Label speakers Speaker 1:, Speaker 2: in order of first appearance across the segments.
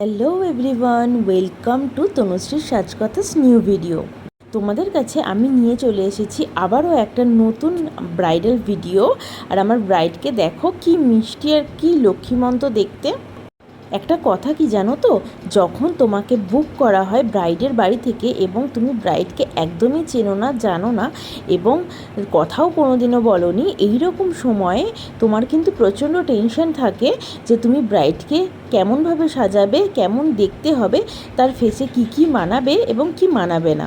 Speaker 1: Hello everyone, welcome to তনুশ্রীর সাজকথাস new video. তোমাদের কাছে আমি নিয়ে চলে এসেছি আবারও একটা নতুন ব্রাইডাল ভিডিও। আর আমার ব্রাইডকে দেখো কি মিষ্টি আর কি লক্ষ্মীমন্ত দেখতে। একটা কথা কি জানো তো, যখন তোমাকে বুক করা হয় ব্রাইডের বাড়ি থেকে এবং তুমি ব্রাইডকে একদমই চেনো না, জানো না এবং কথাও কোনোদিনও বলোনি, এইরকম সময়ে তোমার কিন্তু প্রচণ্ড টেনশন থাকে যে তুমি ব্রাইডকে কেমনভাবে সাজাবে, কেমন দেখতে হবে, তার ফেসে কি মানাবে এবং কি মানাবে না,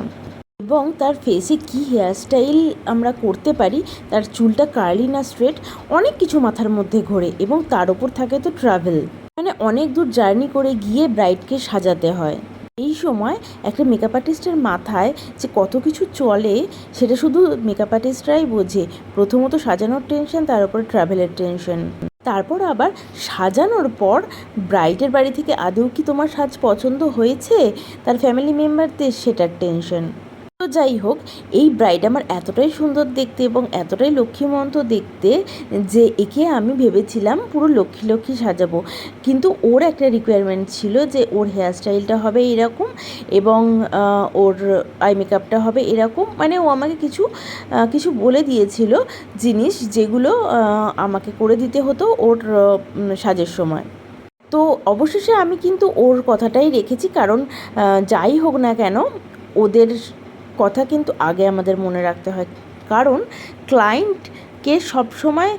Speaker 1: এবং তার ফেসে কি হেয়ারস্টাইল আমরা করতে পারি, তার চুলটা কার্লি না স্ট্রেট, অনেক কিছু মাথার মধ্যে ঘোরে। এবং তার ওপর থাকে তো ট্রাভেল, মানে অনেক দূর জার্নি করে গিয়ে ব্রাইডকে সাজাতে হয়। এই সময় একটা মেকআপ আর্টিস্টের মাথায় যে কত কিছু চলে সেটা শুধু মেকআপ আর্টিস্টরাই বোঝে। প্রথমত সাজানোর টেনশন, তার উপরে ট্রাভেলের টেনশন, তারপর আবার সাজানোর পর ব্রাইডের বাড়ি থেকে আদৌ কি তোমার সাজ পছন্দ হয়েছে, তার ফ্যামিলি মেম্বারদের সেটার টেনশন। তো যাই হোক, এই ব্রাইড আমার এতটাই সুন্দর দেখতে এবং এতটাই লক্ষ্মীমন্ত দেখতে যে একে আমি ভেবেছিলাম পুরো লক্ষ্মী লক্ষ্মী সাজাবো, কিন্তু ওর একটা রিকোয়ারমেন্ট ছিল যে ওর হেয়ারস্টাইলটা হবে এরকম এবং ওর আই মেকআপটা হবে এরকম। মানে ও আমাকে কিছু কিছু বলে দিয়েছিল জিনিস, যেগুলো আমাকে করে দিতে হতো ওর সাজের সময়। তো অবশেষে আমি কিন্তু ওর কথাটাই রেখেছি, কারণ যাই হোক না কেন ওদের কথা কিন্তু আগে আমাদের মনে রাখতে হয়, কারণ ক্লায়েন্টকে সবসময়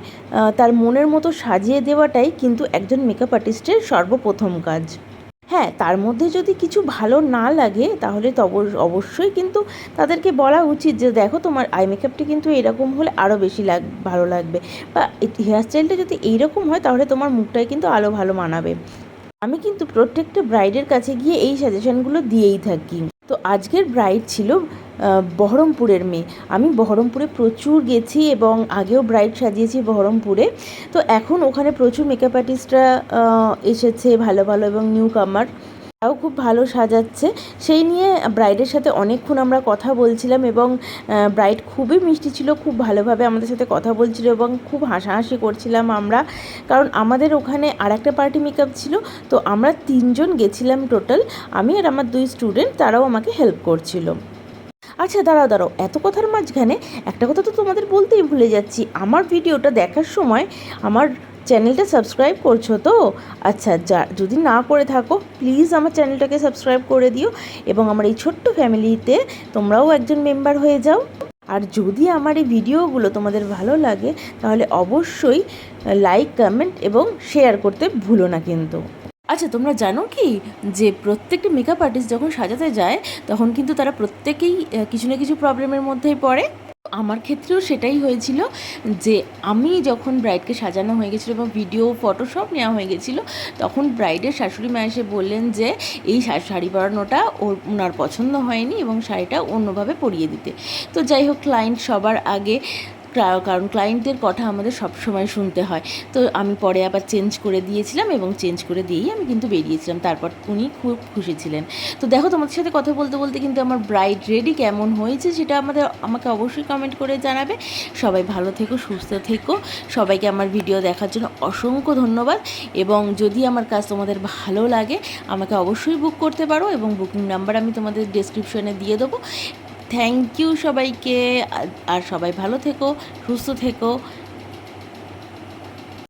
Speaker 1: তার মনের মতো সাজিয়ে দেওয়াটাই কিন্তু একজন মেকআপ আর্টিস্টের সর্বপ্রথম কাজ। হ্যাঁ, তার মধ্যে যদি কিছু ভালো না লাগে তাহলে তো অবশ্যই কিন্তু তাদেরকে বলা উচিত যে দেখো তোমার আই মেকআপটি কিন্তু এরকম হলে আরও বেশি ভালো লাগবে, বা হেয়ারস্টাইলটা যদি এইরকম হয় তাহলে তোমার মুখটাই কিন্তু আরও ভালো মানাবে। আমি কিন্তু প্রত্যেকটা ব্রাইডের কাছে গিয়ে এই সাজেশনগুলো দিয়েই থাকি। তো আজকের ব্রাইড ছিল বহরমপুরের মেয়ে। আমি বহরমপুরে প্রচুর গেছি এবং আগেও ব্রাইড সাজিয়েছি বহরমপুরে। তো এখন ওখানে প্রচুর মেকআপ আর্টিস্টরা এসেছে ভালো ভালো এবং নিউ কামার, তাও খুব ভালো সাজাচ্ছে। সেই নিয়ে ব্রাইডের সাথে অনেকক্ষণ আমরা কথা বলছিলাম এবং ব্রাইড খুবই মিষ্টি ছিল, খুব ভালোভাবে আমাদের সাথে কথা বলছিল এবং খুব হাসাহাসি করছিলাম আমরা, কারণ আমাদের ওখানে আর একটা পার্টি মেকআপ ছিল। তো আমরা 3 জন গেছিলাম টোটাল, আমি আর আমার 2 স্টুডেন্ট, তারাও আমাকে হেল্প করছিল। আচ্ছা দাঁড়াও, এত কথার মাঝখানে একটা কথা তো তোমাদের বলতেই ভুলে যাচ্ছি, আমার ভিডিওটা দেখার সময় আমার চ্যানেলটা সাবস্ক্রাইব করছো তো? আচ্ছা, যদি না করে থাকো প্লিজ আমার চ্যানেলটাকে সাবস্ক্রাইব করে দিও এবং আমার এই ছোট্ট ফ্যামিলিতে তোমরাও একজন মেম্বার হয়ে যাও। আর যদি আমার এই ভিডিওগুলো তোমাদের ভালো লাগে তাহলে অবশ্যই লাইক, কমেন্ট এবং শেয়ার করতে ভুলো না কিন্তু। আচ্ছা, তোমরা জানো কি যে প্রত্যেকটা মেকআপ আর্টিস্ট যখন সাজাতে যায় তখন কিন্তু তারা প্রত্যেকেই কিছু না কিছু প্রবলেমের মধ্যেই পড়ে। আমার ক্ষেত্রেও সেটাই হয়েছিল যে আমি যখন ব্রাইডকে সাজানো হয়ে গেছিলো এবং ভিডিও ফটো সব নেওয়া হয়ে গেছিলো, তখন ব্রাইডের শাশুড়ি মা এসে বললেন যে এই শাড়ি পরানোটা ওনার পছন্দ হয়নি এবং শাড়িটা অন্যভাবে পরিয়ে দিতে। তো যাই হোক, ক্লায়েন্ট সবার আগে, কারণ ক্লায়েন্টের কথা আমাদের সব সময় শুনতে হয়। তো আমি পরে আবার চেঞ্জ করে দিয়েছিলাম এবং চেঞ্জ করে দিয়েই আমি কিন্তু বেরিয়েছিলাম। তারপর উনি খুব খুশি ছিলেন। তো দেখো, তোমাদের সাথে কথা বলতে বলতে কিন্তু আমার ব্রাইড রেডি কেমন হয়েছে সেটা আমাকে অবশ্যই কমেন্ট করে জানাবে। সবাই ভালো থেকো, সুস্থ থেকো। সবাইকে আমার ভিডিও দেখার জন্য অসংখ্য ধন্যবাদ। এবং যদি আমার কাজ তোমাদের ভালো লাগে আমাকে অবশ্যই বুক করতে পারো এবং বুকিং নাম্বার আমি তোমাদের ডেসক্রিপশনে দিয়ে দেবো। থ্যাংক ইউ সবাইকে। আর সবাই ভালো থেকো, সুস্থ থেকো।